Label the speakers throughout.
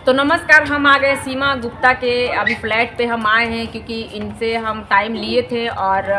Speaker 1: तो नमस्कार, हम आ गए सीमा गुप्ता के अभी फ्लैट पे हम आए हैं क्योंकि इनसे हम टाइम लिए थे और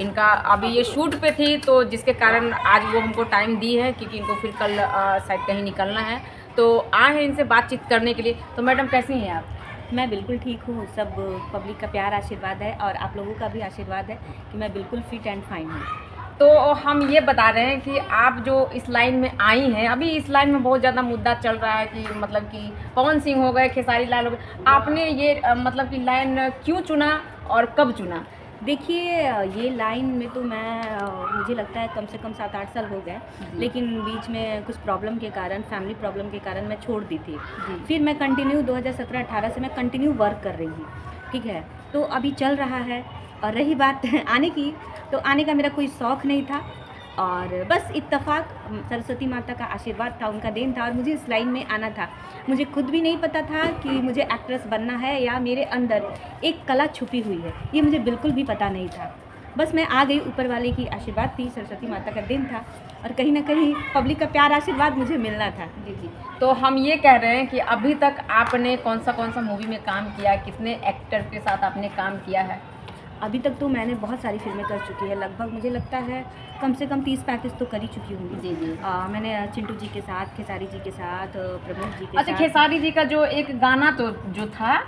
Speaker 1: इनका अभी ये शूट पे थी, तो जिसके कारण आज वो हमको टाइम दी है क्योंकि इनको फिर कल शायद कहीं निकलना है। तो आए हैं इनसे बातचीत करने के लिए। तो मैडम कैसी हैं आप?
Speaker 2: मैं बिल्कुल ठीक हूँ। सब पब्लिक का प्यार आशीर्वाद है और आप लोगों का भी आशीर्वाद है कि मैं बिल्कुल फिट एंड फाइन हूँ।
Speaker 1: तो हम ये बता रहे हैं कि आप जो इस लाइन में आई हैं, अभी इस लाइन में बहुत ज़्यादा मुद्दा चल रहा है कि मतलब कि पवन सिंह हो गए, खेसारी लाल हो गए, आपने ये मतलब कि लाइन क्यों चुना और कब चुना?
Speaker 2: देखिए, ये लाइन में तो मैं मुझे लगता है कम से कम 7-8 साल हो गए, लेकिन बीच में कुछ प्रॉब्लम के कारण, फैमिली प्रॉब्लम के कारण मैं छोड़ दी थी। फिर मैं कंटिन्यू 2017-18 से मैं कंटिन्यू वर्क कर रही हूँ, ठीक है? तो अभी चल रहा है। और रही बात आने की, तो आने का मेरा कोई शौक़ नहीं था और बस इत्तेफ़ाक सरस्वती माता का आशीर्वाद था, उनका देन था और मुझे इस लाइन में आना था। मुझे खुद भी नहीं पता था कि मुझे एक्ट्रेस बनना है या मेरे अंदर एक कला छुपी हुई है, ये मुझे बिल्कुल भी पता नहीं था। बस मैं आ गई, ऊपर वाले की आशीर्वाद थी, सरस्वती माता का देन था और कहीं न कहीं पब्लिक का प्यार आशीर्वाद मुझे मिलना था। जी।
Speaker 1: तो हम ये कह रहे हैं कि अभी तक आपने कौन सा मूवी में काम किया, कितने एक्टर के साथ आपने काम किया है?
Speaker 2: अभी तक तो मैंने बहुत सारी फ़िल्में कर चुकी है, लगभग मुझे लगता है कम से कम 30-35 तो कर ही चुकी होंगी।
Speaker 1: जी।
Speaker 2: मैंने चिंटू जी के साथ, खेसारी जी के साथ, प्रमोद जी के
Speaker 1: अच्छा,
Speaker 2: साथ।
Speaker 1: खेसारी जी का जो एक गाना तो जो था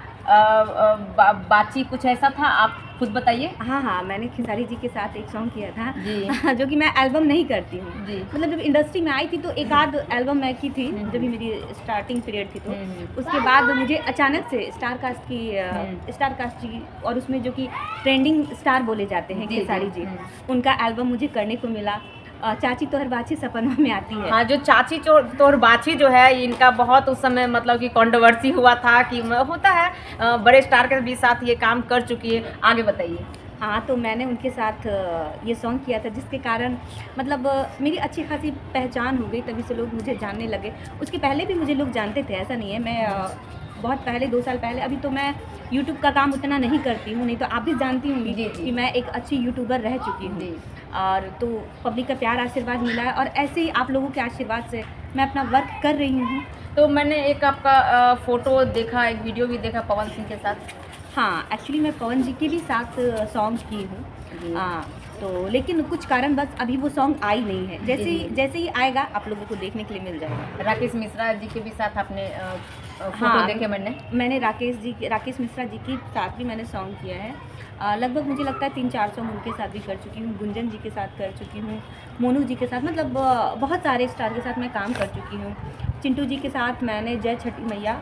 Speaker 1: बाची कुछ ऐसा था, आप खुद बताइए।
Speaker 2: हाँ, मैंने खेसारी जी के साथ एक सॉन्ग किया था
Speaker 1: जी।
Speaker 2: जो कि मैं एल्बम नहीं करती हूँ।
Speaker 1: जी।
Speaker 2: मतलब जब इंडस्ट्री में आई थी तो एक आध एल्बम मैं की थी, जब भी मेरी स्टार्टिंग पीरियड थी तो। उसके बाद मुझे अचानक से स्टार कास्ट जी और उसमें जो कि ट्रेंडिंग स्टार बोले जाते हैं खेसारी जी, उनका एल्बम मुझे करने को मिला। चाची तोहर बाची सपनवा में आती है।
Speaker 1: हाँ, जो चाची तोहर बाची जो है, इनका बहुत उस समय मतलब कि कंट्रोवर्सी हुआ था कि होता है बड़े स्टार के भी साथ ये काम कर चुकी है। आगे बताइए।
Speaker 2: हाँ, तो मैंने उनके साथ ये सॉन्ग किया था जिसके कारण मतलब मेरी अच्छी खासी पहचान हो गई, तभी से लोग मुझे जानने लगे। उसके पहले भी मुझे लोग जानते थे, ऐसा नहीं है। मैं बहुत पहले 2 साल पहले, अभी तो मैं यूट्यूब का काम उतना नहीं करती हूँ, नहीं तो आप भी जानती होंगी
Speaker 1: जी।
Speaker 2: कि मैं एक अच्छी यूट्यूबर रह चुकी हूँ। और तो पब्लिक का प्यार आशीर्वाद मिला है और ऐसे ही आप लोगों के आशीर्वाद से मैं अपना वर्क कर रही हूँ।
Speaker 1: तो मैंने एक आपका फ़ोटो देखा, एक वीडियो भी देखा पवन सिंह के साथ।
Speaker 2: हाँ, एक्चुअली मैं पवन जी के भी साथ सॉन्ग की हूँ। तो लेकिन कुछ कारणवश अभी वो सॉन्ग आई नहीं है। जैसे ही आएगा आप लोगों को देखने के लिए मिल जाएगा।
Speaker 1: राकेश मिश्रा जी के भी साथ आपने फ़ोटो
Speaker 2: हाँ,
Speaker 1: देखे
Speaker 2: मैंने राकेश मिश्रा जी के साथ भी मैंने सॉन्ग किया है। लगभग मुझे लगता है 3-4 सॉन्ग उनके साथ भी कर चुकी हूँ, गुंजन जी के साथ कर चुकी हूँ, मोनू जी के साथ, मतलब बहुत सारे स्टार के साथ मैं काम कर चुकी हूँ। चिंटू जी के साथ मैंने जय छठी मैया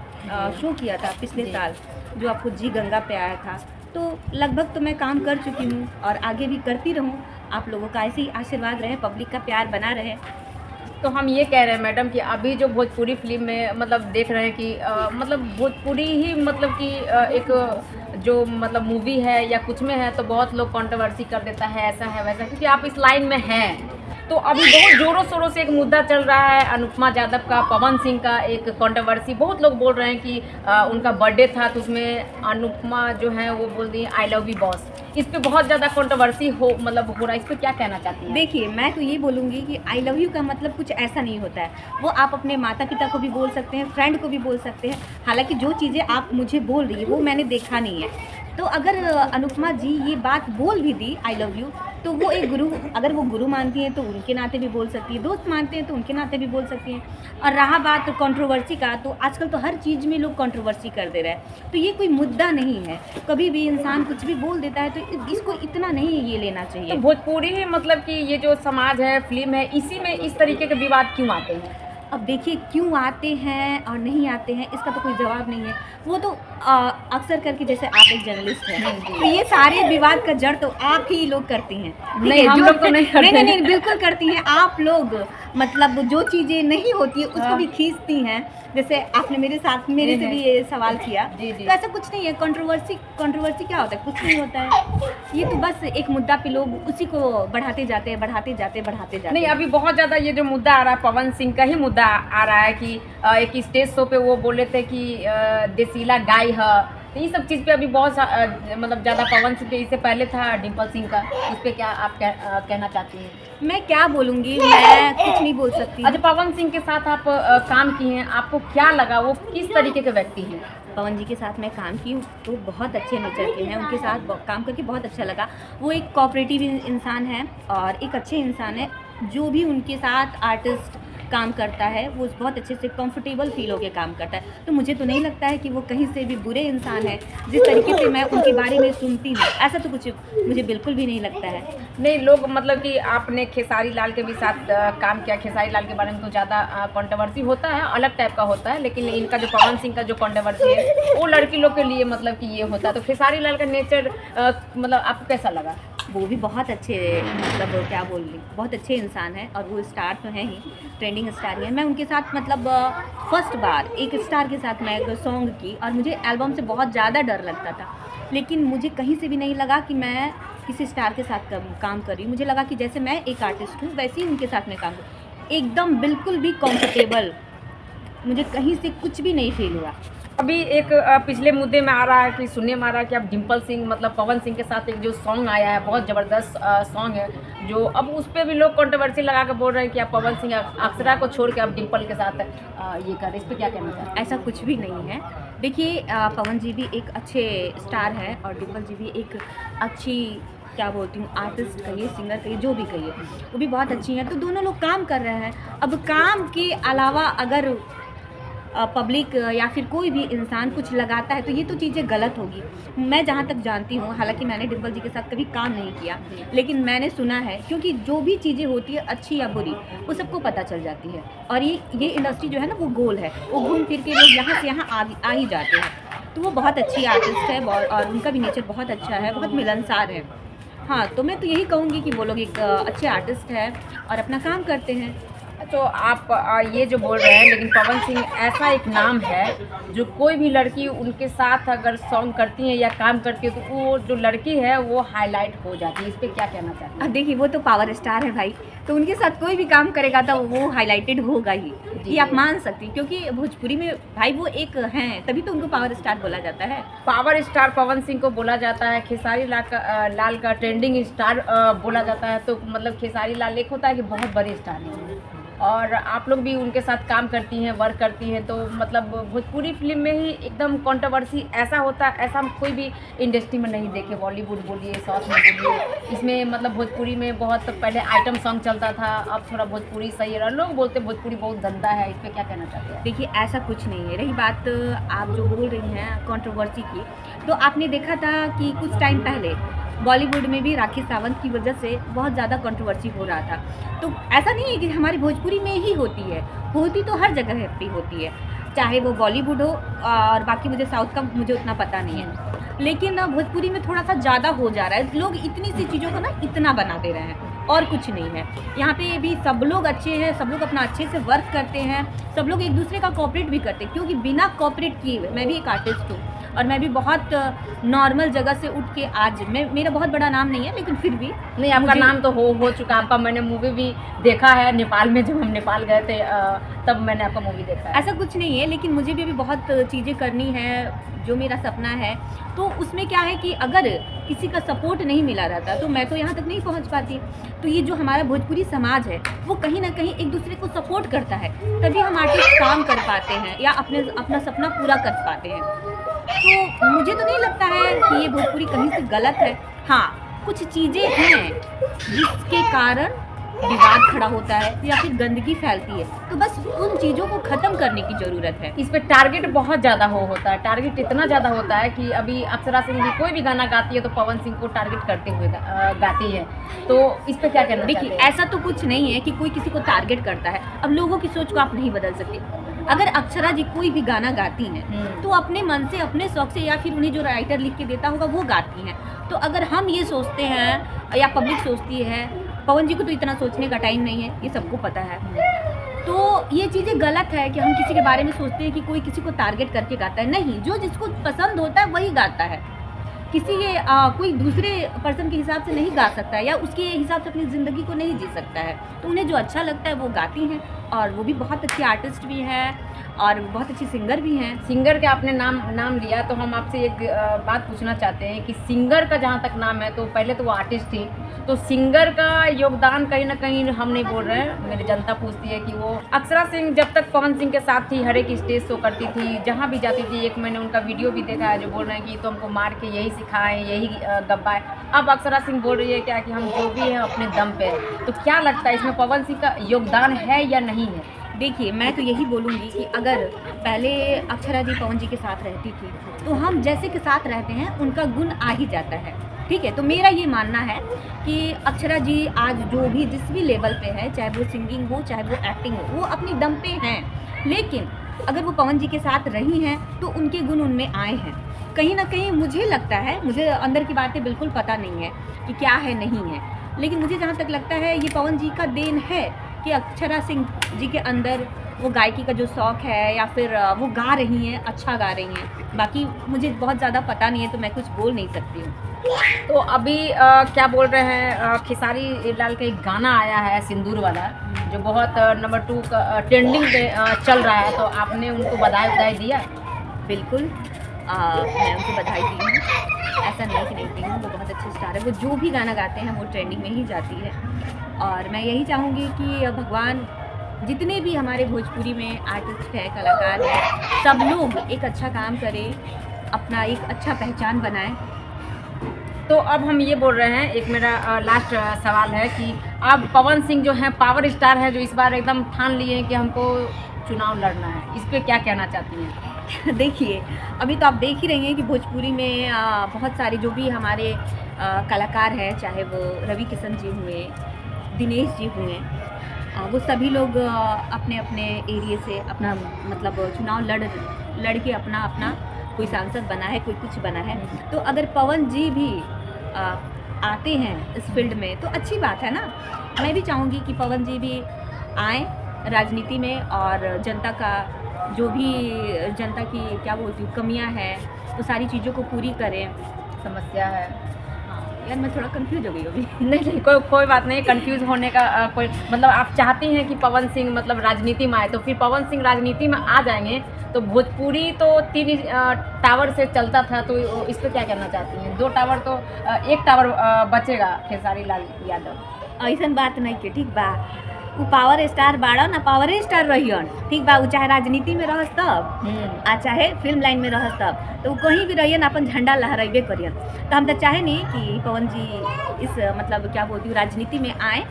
Speaker 2: शो किया था पिछले साल, जो आपको जी गंगा पे आया था। तो लगभग तो मैं काम कर चुकी हूँ और आगे भी करती रहूँ। आप लोगों का ऐसे ही आशीर्वाद रहे, पब्लिक का प्यार बना रहे।
Speaker 1: तो हम ये कह रहे हैं मैडम कि अभी जो भोजपुरी फिल्म में मतलब देख रहे हैं कि मतलब भोजपुरी ही मतलब कि एक जो मतलब मूवी है या कुछ में है तो बहुत लोग कंट्रोवर्सी कर देता है, ऐसा है वैसा, क्योंकि आप इस लाइन में हैं। तो अभी बहुत ज़ोरों शोरों से एक मुद्दा चल रहा है अनुपमा यादव का, पवन सिंह का एक कंट्रोवर्सी। बहुत लोग बोल रहे हैं कि उनका बर्थडे था तो उसमें अनुपमा जो है वो बोल दी आई लव यू बॉस। इस पे बहुत ज़्यादा कंट्रोवर्सी हो रहा है, इस पे क्या कहना चाहती हैं?
Speaker 2: देखिए, मैं तो ये बोलूँगी कि आई लव यू का मतलब कुछ ऐसा नहीं होता है। वो आप अपने माता-पिता को भी बोल सकते हैं, फ्रेंड को भी बोल सकते हैं। हालाँकि जो चीज़ें आप मुझे बोल रही हैं, वो मैंने देखा नहीं है। तो अगर अनुपमा जी ये बात बोल भी दी आई लव यू, तो वो एक गुरु, अगर वो गुरु मानती हैं तो उनके नाते भी बोल सकती है, दोस्त मानते हैं तो उनके नाते भी बोल सकती हैं। और रहा बात कंट्रोवर्सी का, तो आजकल तो हर चीज़ में लोग कंट्रोवर्सी कर दे रहे हैं। तो ये कोई मुद्दा नहीं है, कभी भी इंसान कुछ भी बोल देता है तो इसको इतना नहीं ये लेना चाहिए।
Speaker 1: तो भोजपुरी ही मतलब कि ये जो समाज है, फिल्म है, इसी में इस तरीके के विवाद क्यों आते हैं?
Speaker 2: अब देखिए, क्यों आते हैं और नहीं आते हैं इसका तो कोई जवाब नहीं है। वो तो अक्सर करके, जैसे आप एक जर्नलिस्ट हैं, तो ये सारे विवाद का जड़ तो आप ही लोग करती हैं। ठीक
Speaker 1: नहीं,
Speaker 2: है,
Speaker 1: हम लोग तो नहीं करते हैं।
Speaker 2: नहीं, बिल्कुल करती हैं आप लोग। मतलब जो चीज़ें नहीं होती है उसको भी खींचती हैं। जैसे आपने मेरे से भी ये सवाल किया।
Speaker 1: जी।
Speaker 2: तो ऐसा कुछ नहीं है। कंट्रोवर्सी क्या होता है? कुछ नहीं होता है। ये तो बस एक मुद्दा पे लोग उसी को बढ़ाते जाते हैं।
Speaker 1: नहीं, अभी बहुत ज़्यादा ये जो मुद्दा आ रहा है, पवन सिंह का ही मुद्दा आ रहा है कि एक स्टेज शो पे वो बोले थे कि देसीला गाय है, तो ये सब चीज़ पे अभी बहुत मतलब ज़्यादा पवन सिंह के, इससे पहले था डिम्पल सिंह का, इस पे क्या आप कहना चाहती हैं?
Speaker 2: मैं क्या बोलूँगी, मैं कुछ नहीं बोल सकती।
Speaker 1: अच्छा, पवन सिंह के साथ आप काम किए हैं, आपको क्या लगा, वो किस तरीके के व्यक्ति हैं?
Speaker 2: पवन जी के साथ मैं काम की हूँ तो बहुत अच्छे नेचर के हैं, उनके साथ काम करके बहुत अच्छा लगा। वो एक कोऑपरेटिव इंसान है और एक अच्छे इंसान है। जो भी उनके साथ आर्टिस्ट काम करता है वो बहुत अच्छे से कंफर्टेबल फील होकर काम करता है। तो मुझे तो नहीं लगता है कि वो कहीं से भी बुरे इंसान है। जिस तरीके से मैं उनके बारे में सुनती हूँ ऐसा तो कुछ मुझे बिल्कुल भी नहीं लगता है।
Speaker 1: नहीं, लोग मतलब कि आपने खेसारी लाल के भी साथ काम किया, खेसारी लाल के बारे में तो ज़्यादा कंट्रोवर्सी होता है, अलग टाइप का होता है, लेकिन इनका जो पवन सिंह का जो कंट्रोवर्सी है वो लड़की लोग के लिए मतलब कि ये होता है। तो खेसारी लाल का नेचर मतलब आपको कैसा लगा?
Speaker 2: वो भी बहुत अच्छे, मतलब क्या बोल रही, बहुत अच्छे इंसान हैं और वो स्टार तो हैं ही, ट्रेंडिंग स्टार ही हैं। मैं उनके साथ मतलब फर्स्ट बार एक स्टार के साथ मैं एक सॉन्ग की और मुझे एल्बम से बहुत ज़्यादा डर लगता था, लेकिन मुझे कहीं से भी नहीं लगा कि मैं किसी स्टार के साथ काम कर रही हूँ। मुझे लगा कि जैसे मैं एक आर्टिस्ट हूँ वैसे ही उनके साथ मैं काम करूँ, एकदम बिल्कुल भी कंफर्टेबल, मुझे कहीं से कुछ भी नहीं फील हुआ।
Speaker 1: अभी एक पिछले मुद्दे में आ रहा है कि सुनने में आ रहा है कि अब डिम्पल सिंह मतलब पवन सिंह के साथ एक जो सॉन्ग आया है, बहुत ज़बरदस्त सॉन्ग है, जो अब उस पर भी लोग कंट्रोवर्सी लगा के बोल रहे हैं कि आप पवन सिंह अक्षरा को छोड़ के अब डिम्पल के साथ ये कर, इस पर क्या कहना चाहते हैं?
Speaker 2: ऐसा कुछ भी नहीं है। देखिए पवन जी भी एक अच्छे स्टार है और डिम्पल जी भी एक अच्छी, क्या बोलती हूँ, आर्टिस्ट कहिए, सिंगर कहिए, जो भी कहिए, वो भी बहुत अच्छी हैं। तो दोनों लोग काम कर रहे हैं। अब काम के अलावा अगर पब्लिक या फिर कोई भी इंसान कुछ लगाता है तो ये तो चीज़ें गलत होगी। मैं जहाँ तक जानती हूँ, हालांकि मैंने डिम्पल जी के साथ कभी काम नहीं किया, लेकिन मैंने सुना है, क्योंकि जो भी चीज़ें होती है अच्छी या बुरी वो सबको पता चल जाती है। और ये इंडस्ट्री जो है ना वो गोल है, वो घूम फिर के लोग यहाँ से यहाँ आ ही जाते हैं। तो वो बहुत अच्छी आर्टिस्ट है और उनका भी नेचर बहुत अच्छा है, बहुत मिलनसार है। हाँ, तो मैं तो यही कहूँगी कि वो लोग एक अच्छे आर्टिस्ट है और अपना काम करते हैं।
Speaker 1: तो आप ये जो बोल रहे हैं, लेकिन पवन सिंह ऐसा एक नाम है जो कोई भी लड़की उनके साथ अगर सॉन्ग करती है या काम करती है तो वो जो लड़की है वो हाईलाइट हो जाती है, इस पर क्या कहना चाहते हैं?
Speaker 2: देखिए वो तो पावर स्टार है भाई, तो उनके साथ कोई भी काम करेगा तो वो हाईलाइटेड होगा ही, ये आप मान सकती हैं, क्योंकि भोजपुरी में भाई वो एक हैं, तभी तो उनको पावर स्टार बोला जाता है।
Speaker 1: पावर स्टार पवन सिंह को बोला जाता है, खेसारी लाल का ट्रेंडिंग स्टार बोला जाता है। तो मतलब खेसारी लाल एक होता है कि बहुत बड़े स्टार हैं और आप लोग भी उनके साथ काम करती हैं, वर्क करती हैं, तो मतलब भोजपुरी फिल्म में ही एकदम कंट्रोवर्सी ऐसा होता है, ऐसा हम कोई भी इंडस्ट्री में नहीं देखे, बॉलीवुड बोलिए, साउथ में बोलिए, इसमें मतलब भोजपुरी में बहुत पहले आइटम सॉन्ग चलता था, अब थोड़ा भोजपुरी सही है, लोग बोलते भोजपुरी बहुत गंदा है, इस पर क्या कहना चाहते हैं?
Speaker 2: देखिए ऐसा कुछ नहीं है। रही बात आप जो बोल रही हैं कंट्रोवर्सी की, तो आपने देखा था कि कुछ टाइम पहले बॉलीवुड में भी राखी सावंत की वजह से बहुत ज़्यादा कंट्रोवर्सी हो रहा था। तो ऐसा नहीं है कि हमारी भोजपुरी में ही होती है, होती तो हर जगह पे होती है, चाहे वो बॉलीवुड हो, और बाकी मुझे साउथ का मुझे उतना पता नहीं है, लेकिन भोजपुरी में थोड़ा सा ज़्यादा हो जा रहा है। लोग इतनी सी चीज़ों को ना इतना बना दे रहे हैं और कुछ नहीं है। यहाँ पे भी सब लोग अच्छे हैं, सब लोग अपना अच्छे से वर्क करते हैं, सब लोग एक दूसरे का कोऑपरेट भी करते हैं, क्योंकि बिना कोऑपरेट किए, मैं भी एक आर्टिस्ट हूँ और मैं भी बहुत नॉर्मल जगह से उठ के आज मेरा बहुत बड़ा नाम नहीं है, लेकिन फिर भी
Speaker 1: नहीं, आपका नाम तो हो चुका। आपका मैंने मूवी भी देखा है नेपाल में, जब हम नेपाल गए थे तब मैंने आपका मूवी देखा है।
Speaker 2: ऐसा कुछ नहीं है, लेकिन मुझे भी अभी बहुत चीज़ें करनी है, जो मेरा सपना है। तो उसमें क्या है कि अगर किसी का सपोर्ट नहीं मिला रहता तो मैं तो यहाँ तक नहीं पहुँच पाती। तो ये जो हमारा भोजपुरी समाज है वो कहीं ना कहीं एक दूसरे को सपोर्ट करता है, तभी हम आर्टिस्ट काम कर पाते हैं या अपना सपना पूरा कर पाते हैं। तो मुझे तो नहीं लगता है कि ये भोजपुरी कहीं से गलत है। हाँ, कुछ चीज़ें हैं जिसके कारण विवाद खड़ा होता है या फिर गंदगी फैलती है, तो बस उन चीज़ों को ख़त्म करने की ज़रूरत है।
Speaker 1: इस पे टारगेट बहुत ज़्यादा होता है, टारगेट इतना ज़्यादा होता है कि अभी अक्षरा सिंह भी कोई भी गाना गाती है तो पवन सिंह को टारगेट करते हुए गाती है। तो इस पे क्या कहना?
Speaker 2: देखिए ऐसा तो कुछ नहीं है कि कोई किसी को टारगेट करता है। अब लोगों की सोच को आप नहीं बदल सकते। अगर अक्षरा जी कोई भी गाना गाती हैं तो अपने मन से, अपने शौक से, या फिर उन्हें जो राइटर लिख के देता होगा वो गाती हैं। तो अगर हम ये सोचते हैं या पब्लिक सोचती है, पवन जी को तो इतना सोचने का टाइम नहीं है, ये सबको पता है। तो ये चीज़ें गलत है कि हम किसी के बारे में सोचते हैं कि कोई किसी को टारगेट करके गाता है। नहीं, जो जिसको पसंद होता है वही गाता है। किसी के कोई दूसरे पर्सन के हिसाब से नहीं गा सकता है या उसके हिसाब से अपनी ज़िंदगी को नहीं जी सकता है। तो उन्हें जो अच्छा लगता है वो गाती हैं। और वो भी बहुत अच्छी आर्टिस्ट भी है और बहुत अच्छी सिंगर भी हैं।
Speaker 1: सिंगर का आपने नाम लिया तो हम आपसे एक बात पूछना चाहते हैं कि सिंगर का जहाँ तक नाम है तो पहले तो वो आर्टिस्ट थी, तो सिंगर का योगदान कहीं ना कहीं हम नहीं बोल रहे हैं, मेरी जनता पूछती है कि वो अक्षरा सिंह जब तक पवन सिंह के साथ थी हर एक स्टेज शो करती थी, जहाँ भी जाती थी, एक मैंने उनका वीडियो भी देखा है जो बोल रहे हैं कि तो हमको मार के यही सिखाएं, यही गब्बाए। अब अक्षरा सिंह बोल रही है क्या कि हम जो भी हैं अपने दम पे हैं। तो क्या लगता है इसमें पवन सिंह का योगदान है या नहीं है?
Speaker 2: देखिए, मैं तो यही बोलूँगी कि अगर पहले अक्षरा जी पवन जी के साथ रहती थी तो हम जैसे के साथ रहते हैं उनका गुण आ ही जाता है, ठीक है। तो मेरा ये मानना है कि अक्षरा जी आज जो भी जिस भी लेवल पे है, चाहे वो सिंगिंग हो चाहे वो एक्टिंग हो, वो अपनी दम पे हैं। लेकिन अगर वो पवन जी के साथ रही हैं तो उनके गुण उनमें आए हैं। कहीं ना कहीं मुझे लगता है, मुझे अंदर की बातें बिल्कुल पता नहीं है कि क्या है नहीं है, लेकिन मुझे जहाँ तक लगता है ये पवन जी का देन है कि अक्षरा सिंह जी के अंदर वो गायकी का जो शौक़ है या फिर वो गा रही हैं, अच्छा गा रही हैं। बाकी मुझे बहुत ज़्यादा पता नहीं है तो मैं कुछ बोल नहीं सकती हूँ।
Speaker 1: तो अभी क्या बोल रहे हैं, खेसारी लाल का एक गाना आया है सिंदूर वाला जो बहुत नंबर 2 का ट्रेंडिंग पे चल रहा है, तो आपने उनको बधाई दिया?
Speaker 2: बिल्कुल, मैं उनको बधाई दी हूँ, ऐसा नहीं कि नहीं दी हूँ। वो बहुत अच्छे स्टार है, वो जो भी गाना गाते हैं वो ट्रेंडिंग में ही जाती है। और मैं यही चाहूँगी कि भगवान जितने भी हमारे भोजपुरी में आर्टिस्ट है, कलाकार हैं, सब लोग एक अच्छा काम करें, अपना एक अच्छा पहचान बनाएं।
Speaker 1: तो अब हम ये बोल रहे हैं, एक मेरा लास्ट सवाल है कि अब पवन सिंह जो हैं पावर स्टार है, जो इस बार एकदम ठान लिए हैं कि हमको चुनाव लड़ना है, इस पर क्या कहना चाहती हैं?
Speaker 2: देखिए, अभी तो आप देख ही रही हैं कि भोजपुरी में बहुत सारे जो भी हमारे कलाकार हैं, चाहे वो रवि किशन जी हुए, दिनेश जी हुए, वो सभी लोग अपने अपने एरिए से अपना मतलब चुनाव लड़ के अपना कोई सांसद बना है, कोई कुछ बना है। तो अगर पवन जी भी आते हैं इस फील्ड में तो अच्छी बात है ना। मैं भी चाहूँगी कि पवन जी भी आएँ राजनीति में और जनता का जो भी जनता की क्या बोलती हूँ कमियाँ हैं वो सारी चीज़ों को पूरी करें।
Speaker 1: समस्या है
Speaker 2: यार, मैं थोड़ा कंफ्यूज हो गई अभी।
Speaker 1: नहीं, कोई बात नहीं, कंफ्यूज होने का कोई मतलब, आप चाहती हैं कि पवन सिंह मतलब राजनीति में आए, तो फिर पवन सिंह राजनीति में आ जाएंगे तो भोजपुरी तो 3 टावर से चलता था, तो इस पर क्या कहना चाहती हैं? 2 टावर तो 1 टावर बचेगा खेसारी लाल यादव।
Speaker 2: ऐसा बात नहीं के, ठीक बा, वो पावर स्टार बाड़ा ना, पावर स्टार रहियन, ठीक बा। वो चाहे राजनीति में रहस तब आ चाहे फिल्म लाइन में रहस तब, तो वो कहीं भी रहियन अपन झंडा लहराइबे करियन। तो हम तो चाहे नहीं कि पवन जी इस मतलब क्या बोलती हूँ राजनीति में आए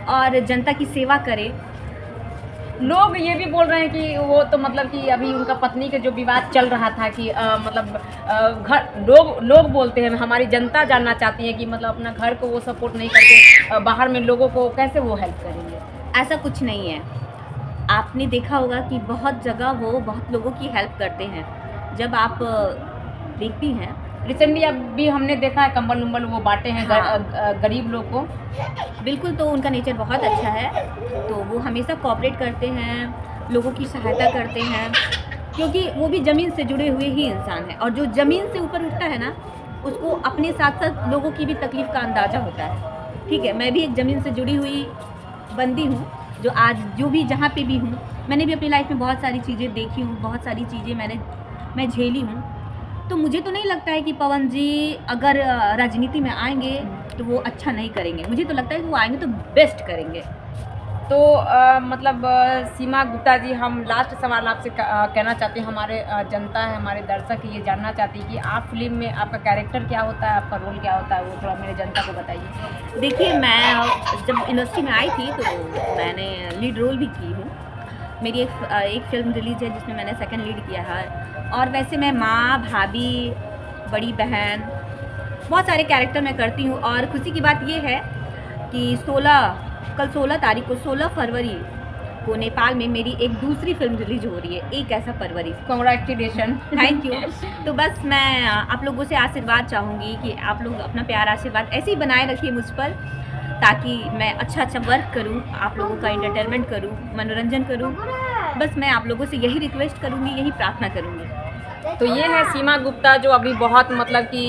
Speaker 2: और जनता की सेवा करें।
Speaker 1: लोग ये भी बोल रहे हैं कि वो तो मतलब कि अभी उनका पत्नी के जो विवाद चल रहा था कि मतलब घर लोग बोलते हैं, हमारी जनता जानना चाहती है कि मतलब अपना घर को वो सपोर्ट नहीं करते, बाहर में लोगों को कैसे वो हेल्प करेंगे?
Speaker 2: ऐसा कुछ नहीं है। आपने देखा होगा कि बहुत जगह वो बहुत लोगों की हेल्प करते हैं। जब आप देखती हैं
Speaker 1: रिसेंटली अभी हमने देखा है कंबल उम्बल वो बांटे हैं गरीब लोग को।
Speaker 2: बिल्कुल, तो उनका नेचर बहुत अच्छा है, तो वो हमेशा कोऑपरेट करते हैं, लोगों की सहायता करते हैं, क्योंकि वो भी ज़मीन से जुड़े हुए ही इंसान हैं। और जो ज़मीन से ऊपर उठता है ना, उसको अपने साथ साथ लोगों की भी तकलीफ़ का अंदाज़ा होता है, ठीक है। मैं भी एक ज़मीन से जुड़ी हुई बंदी हूँ, जो आज जो भी जहाँ पे भी हूँ, मैंने भी अपनी लाइफ में बहुत सारी चीज़ें देखी हूँ, बहुत सारी चीज़ें मैं झेली हूँ। तो मुझे तो नहीं लगता है कि पवन जी अगर राजनीति में आएंगे तो वो अच्छा नहीं करेंगे। मुझे तो लगता है कि वो आएंगे तो बेस्ट करेंगे।
Speaker 1: तो मतलब सीमा गुप्ता जी, हम लास्ट सवाल आपसे कहना चाहते हैं, हमारे जनता है, हमारे दर्शक ये जानना चाहती है कि आप फिल्म में आपका कैरेक्टर क्या होता है, आपका रोल क्या होता है, वो थोड़ा मेरे जनता को बताइए।
Speaker 2: देखिए, मैं जब इंडस्ट्री में आई थी तो मैंने लीड रोल भी की हूँ। मेरी एक फिल्म रिलीज है जिसमें मैंने सेकंड लीड किया है। और वैसे मैं माँ, भाभी, बड़ी बहन, बहुत सारे कैरेक्टर मैं करती हूँ। और खुशी की बात ये है कि कल 16 तारीख को 16 फरवरी को नेपाल में मेरी एक दूसरी फिल्म रिलीज हो रही है, एक ऐसा परवरी।
Speaker 1: कांग्रेचुलेशन।
Speaker 2: Thank you. तो बस मैं आप लोगों से आशीर्वाद चाहूँगी कि आप लोग अपना प्यार आशीर्वाद ऐसे ही बनाए रखिए मुझ पर, ताकि मैं अच्छा वर्क करूँ, आप लोगों का एंटरटेनमेंट करूँ, मनोरंजन करूँ। बस मैं आप लोगों से यही रिक्वेस्ट करूँगी, यही प्रार्थना करूँगी।
Speaker 1: तो ये है सीमा गुप्ता, जो अभी बहुत मतलब कि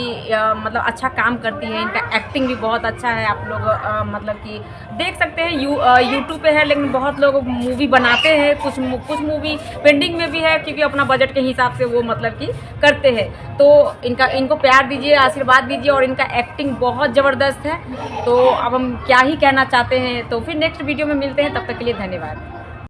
Speaker 1: मतलब अच्छा काम करती है। इनका एक्टिंग भी बहुत अच्छा है। आप लोग मतलब कि देख सकते हैं, यूट्यूब पे है, लेकिन बहुत लोग मूवी बनाते हैं। कुछ मूवी पेंडिंग में भी है, क्योंकि अपना बजट के हिसाब से वो मतलब कि करते हैं। तो इनको प्यार दीजिए, आशीर्वाद दीजिए, और इनका एक्टिंग बहुत ज़बरदस्त है। तो अब हम क्या ही कहना चाहते हैं। तो फिर नेक्स्ट वीडियो में मिलते हैं, तब तक के लिए धन्यवाद।